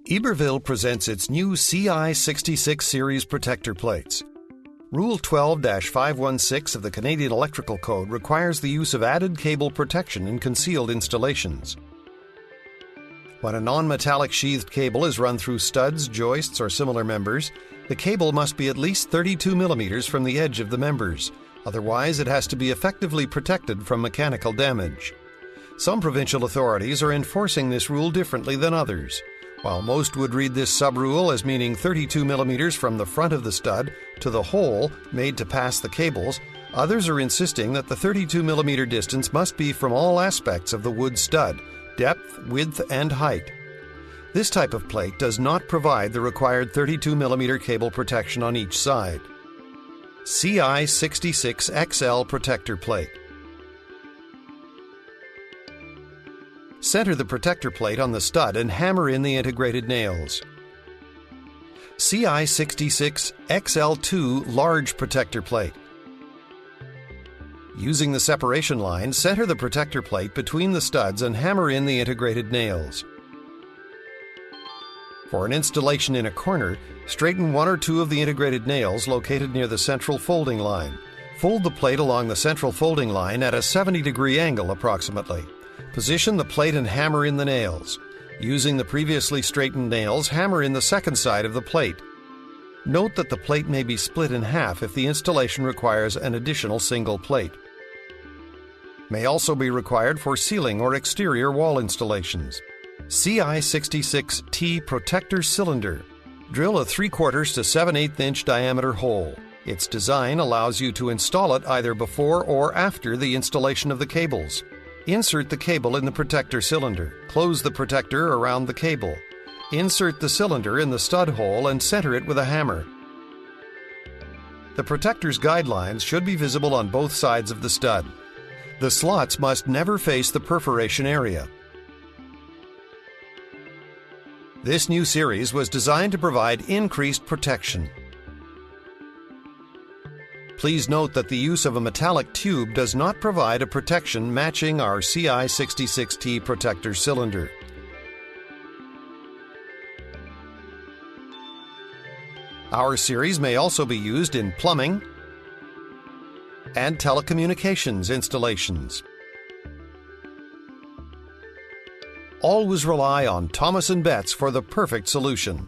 Iberville presents its new CI66 series protector plates. Rule 12-516 of the Canadian Electrical Code requires the use of added cable protection in concealed installations. When a non-metallic sheathed cable is run through studs, joists, or similar members, the cable must be at least 32 millimeters from the edge of the members. Otherwise, it has to be effectively protected from mechanical damage. Some provincial authorities are enforcing this rule differently than others. While most would read this sub-rule as meaning 32 millimeters from the front of the stud to the hole made to pass the cables, others are insisting that the 32 millimeter distance must be from all aspects of the wood stud, depth, width, and height. This type of plate does not provide the required 32 millimeter cable protection on each side. CI66XL protector plate. Center the protector plate on the stud and hammer in the integrated nails. CI66XL2 large protector plate. Using the separation line, center the protector plate between the studs and hammer in the integrated nails. For an installation in a corner, straighten one or two of the integrated nails located near the central folding line. Fold the plate along the central folding line at a 70-degree angle approximately. Position the plate and hammer in the nails. Using the previously straightened nails, hammer in the second side of the plate. Note that the plate may be split in half if the installation requires an additional single plate. May also be required for ceiling or exterior wall installations. CI66T protector cylinder. Drill a 3/4 to 7/8 inch diameter hole. Its design allows you to install it either before or after the installation of the cables. Insert the cable in the protector cylinder. Close the protector around the cable. Insert the cylinder in the stud hole and center it with a hammer. The protector's guidelines should be visible on both sides of the stud. The slots must never face the perforation area. This new series was designed to provide increased protection. Please note that the use of a metallic tube does not provide a protection matching our CI66T protector cylinder. Our series may also be used in plumbing and telecommunications installations. Always rely on Thomas&Betts for the perfect solution.